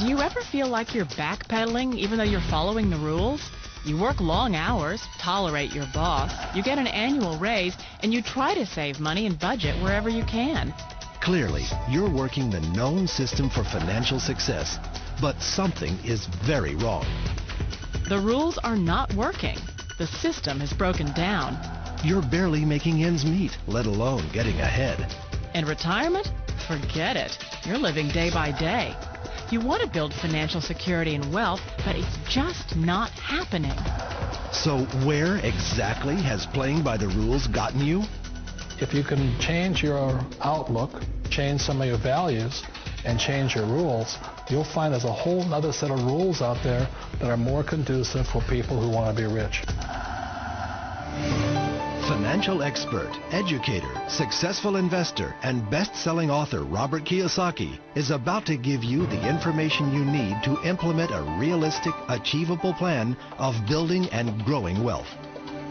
Do you ever feel like you're backpedaling even though you're following the rules? You work long hours, tolerate your boss, you get an annual raise, and you try to save money and budget wherever you can. Clearly, you're working the known system for financial success, but something is very wrong. The rules are not working. The system has broken down. You're barely making ends meet, let alone getting ahead. And retirement? Forget it. You're living day by day. You want to build financial security and wealth, but it's just not happening. So where exactly has playing by the rules gotten you? If you can change your outlook, change some of your values, and change your rules, you'll find there's a whole other set of rules out there that are more conducive for people who want to be rich. Financial expert, educator, successful investor, and best-selling author Robert Kiyosaki is about to give you the information you need to implement a realistic, achievable plan of building and growing wealth.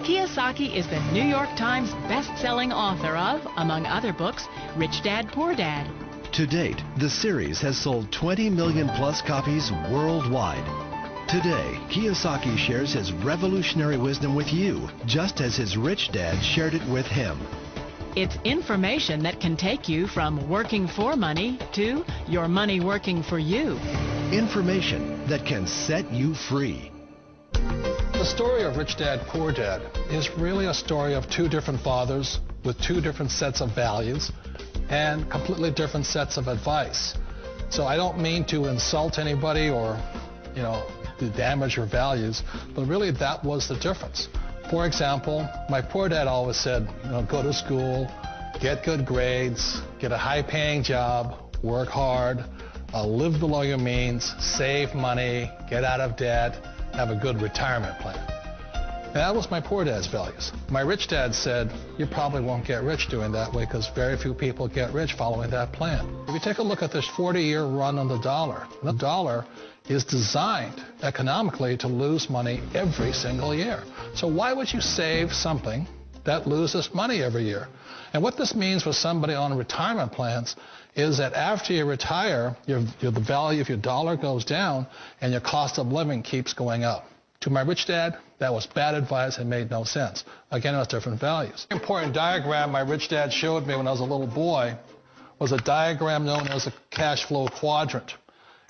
Kiyosaki is the New York Times best-selling author of, among other books, Rich Dad, Poor Dad. To date, the series has sold 20 million plus copies worldwide. Today, Kiyosaki shares his revolutionary wisdom with you, just as his rich dad shared it with him. It's information that can take you from working for money to your money working for you. Information that can set you free. The story of Rich Dad, Poor Dad is really a story of two different fathers with two different sets of values and completely different sets of advice. So I don't mean to insult anybody or, to damage your values, but really that was the difference. For example, my poor dad always said, go to school, get good grades, get a high-paying job, work hard, live below your means, save money, get out of debt, have a good retirement plan. And that was my poor dad's values. My rich dad said, you probably won't get rich doing that way because very few people get rich following that plan. If you take a look at this 40-year run on the dollar is designed economically to lose money every single year. So why would you save something that loses money every year? And what this means for somebody on retirement plans is that after you retire, the value of your dollar goes down and your cost of living keeps going up. To my rich dad, that was bad advice and made no sense. Again, it was different values. An important diagram my rich dad showed me when I was a little boy was a diagram known as a cash flow quadrant.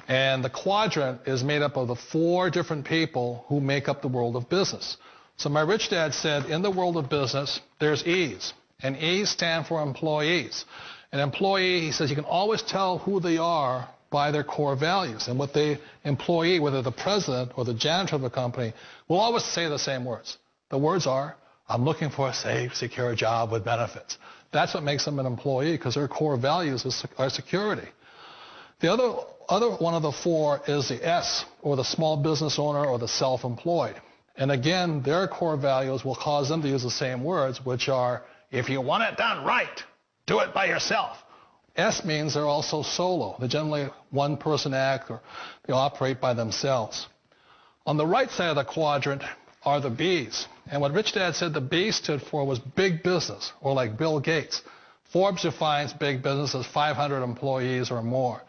And the quadrant is made up of the four different people who make up the world of business. So my rich dad said, in the world of business, there's E's. And E's stand for employees. An employee, he says, you can always tell who they are by their core values. And what the employee, whether the president or the janitor of the company, will always say the same words. The words are, I'm looking for a safe, secure job with benefits. That's what makes them an employee, because their core values are security. The other one of the four is the S, or the small business owner or the self-employed. And again, their core values will cause them to use the same words, which are, if you want it done right, do it by yourself. S means they're also solo. They're generally one-person act, or they operate by themselves. On the right side of the quadrant are the B's. And what Rich Dad said the B stood for was big business, or like Bill Gates. Forbes defines big business as 500 employees or more.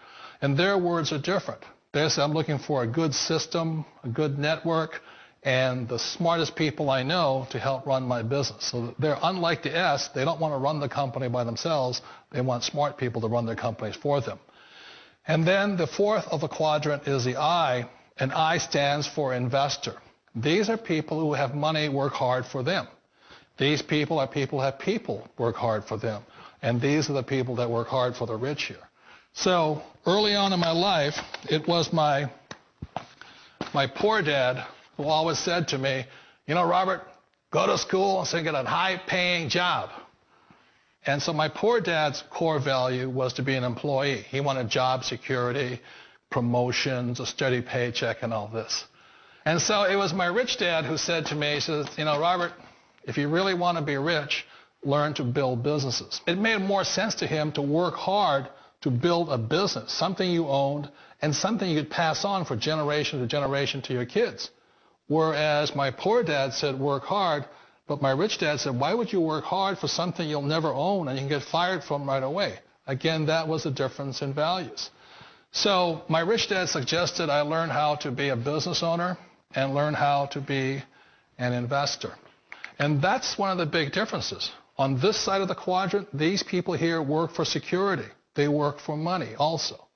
And their words are different. They say, I'm looking for a good system, a good network, and the smartest people I know to help run my business. So they're unlike the S. They don't want to run the company by themselves. They want smart people to run their companies for them. And then the fourth of the quadrant is the I, and I stands for investor. These are people who have money work hard for them. These people are people who have people work hard for them. And these are the people that work hard for the rich here. So early on in my life, it was my poor dad who always said to me, Robert, go to school and get a high-paying job. And so my poor dad's core value was to be an employee. He wanted job security, promotions, a steady paycheck, and all this. And so it was my rich dad who said to me, he says, Robert, if you really want to be rich, learn to build businesses. It made more sense to him to work hard to build a business, something you owned and something you could pass on for generation to generation to your kids. Whereas my poor dad said work hard, but my rich dad said, why would you work hard for something you'll never own and you can get fired from right away? Again, that was the difference in values. So my rich dad suggested I learn how to be a business owner and learn how to be an investor. And that's one of the big differences. On this side of the quadrant, these people here work for security. They work for money also.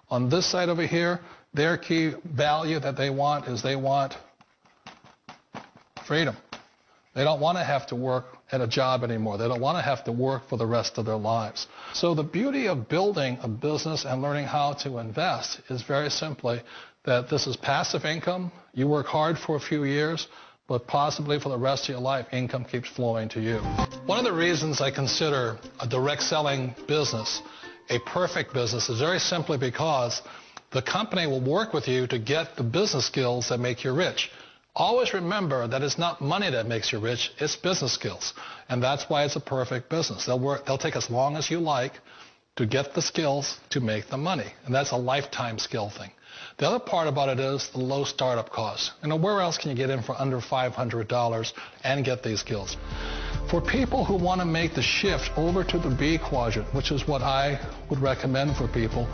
On this side over here, their key value that they want is they want freedom. They don't want to have to work at a job anymore. They don't want to have to work for the rest of their lives. So the beauty of building a business and learning how to invest is very simply that this is passive income. You work hard for a few years, but possibly for the rest of your life, income keeps flowing to you. One of the reasons I consider a direct selling business a perfect business is very simply because the company will work with you to get the business skills that make you rich. Always remember that it's not money that makes you rich, it's business skills. And that's why it's a perfect business. They'll take as long as you like to get the skills to make the money. And that's a lifetime skill thing. The other part about it is the low startup cost. Where else can you get in for under $500 and get these skills? For people who want to make the shift over to the B quadrant, which is what I would recommend for people,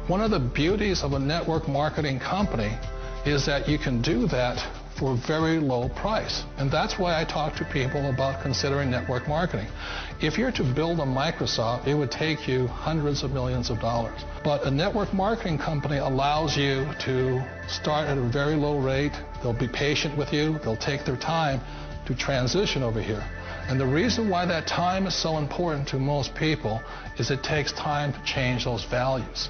one of the beauties of a network marketing company is that you can do that for a very low price. And that's why I talk to people about considering network marketing. If you're to build a Microsoft, it would take you hundreds of millions of dollars. But a network marketing company allows you to start at a very low rate. They'll be patient with you. They'll take their time to transition over here. And the reason why that time is so important to most people is it takes time to change those values.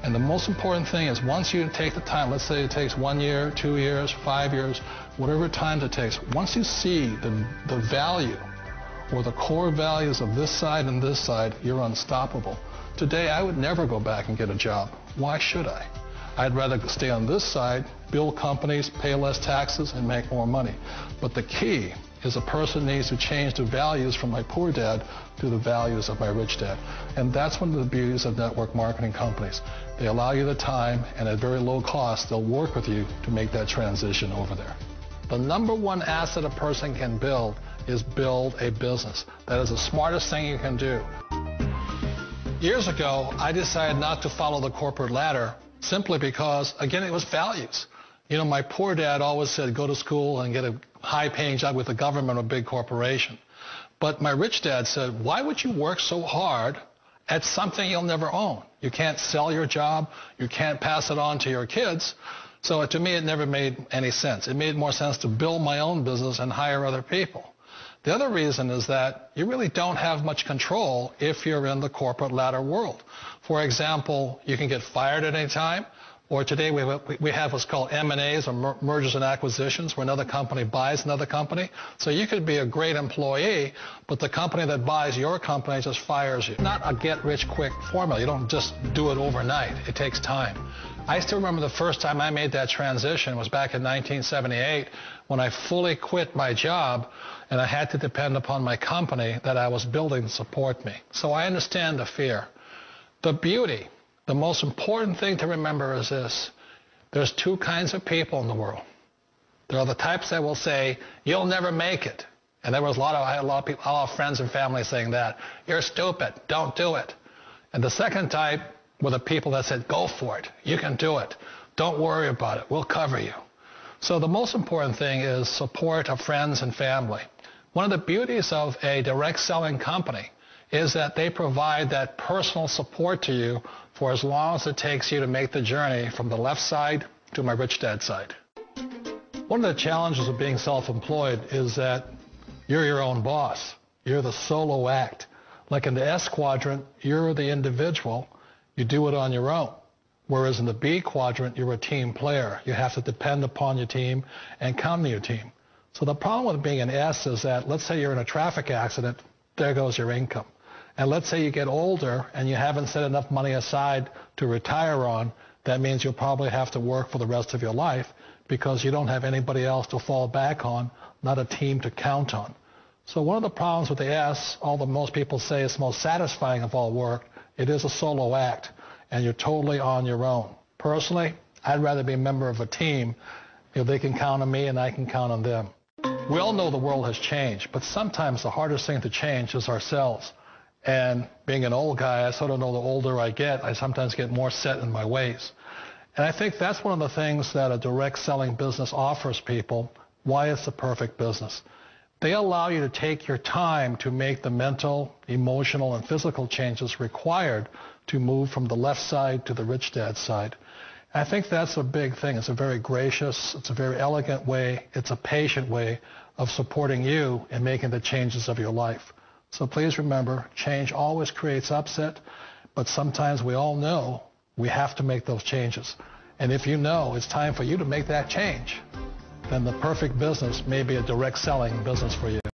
And the most important thing is once you take the time, let's say it takes 1 year, 2 years, 5 years, whatever time it takes, once you see the value or the core values of this side and this side, you're unstoppable. Today, I would never go back and get a job. Why should I? I'd rather stay on this side, build companies, pay less taxes, and make more money. But the key is a person needs to change the values from my poor dad to the values of my rich dad. And that's one of the beauties of network marketing companies. They allow you the time, and at very low cost, they'll work with you to make that transition over there. The number one asset a person can build is build a business. That is the smartest thing you can do. Years ago, I decided not to follow the corporate ladder simply because, again, it was values. My poor dad always said, go to school and get a high-paying job with the government or a big corporation. But my rich dad said, why would you work so hard at something you'll never own? You can't sell your job. You can't pass it on to your kids. So to me, it never made any sense. It made more sense to build my own business and hire other people. The other reason is that you really don't have much control if you're in the corporate ladder world. For example, you can get fired at any time. Or today we have what's called M&As, or mergers and acquisitions, where another company buys another company. So you could be a great employee, but the company that buys your company just fires you. Not a get-rich-quick formula. You don't just do it overnight. It takes time. I still remember the first time I made that transition was back in 1978 when I fully quit my job and I had to depend upon my company that I was building to support me. So I understand the fear. The beauty. The most important thing to remember is this. There's two kinds of people in the world. There are the types that will say, you'll never make it. And there was a lot of people, a lot of friends and family saying that. You're stupid. Don't do it. And the second type were the people that said, go for it. You can do it. Don't worry about it. We'll cover you. So the most important thing is support of friends and family. One of the beauties of a direct selling company is that they provide that personal support to you for as long as it takes you to make the journey from the left side to my rich dad side. One of the challenges of being self-employed is that you're your own boss. You're the solo act. Like in the S quadrant, you're the individual. You do it on your own. Whereas in the B quadrant, you're a team player. You have to depend upon your team and count on your team. So the problem with being an S is that, let's say you're in a traffic accident, there goes your income. And let's say you get older and you haven't set enough money aside to retire on, that means you'll probably have to work for the rest of your life because you don't have anybody else to fall back on, not a team to count on. So one of the problems with the S, although most people say it's the most satisfying of all work, it is a solo act, and you're totally on your own. Personally, I'd rather be a member of a team if they can count on me and I can count on them. We all know the world has changed, but sometimes the hardest thing to change is ourselves. And being an old guy, I sort of know the older I get, I sometimes get more set in my ways. And I think that's one of the things that a direct selling business offers people, why it's the perfect business. They allow you to take your time to make the mental, emotional, and physical changes required to move from the left side to the rich dad side. And I think that's a big thing. It's a very gracious, it's a very elegant way, it's a patient way of supporting you in making the changes of your life. So please remember, change always creates upset, but sometimes we all know we have to make those changes. And if you know it's time for you to make that change, then the perfect business may be a direct selling business for you.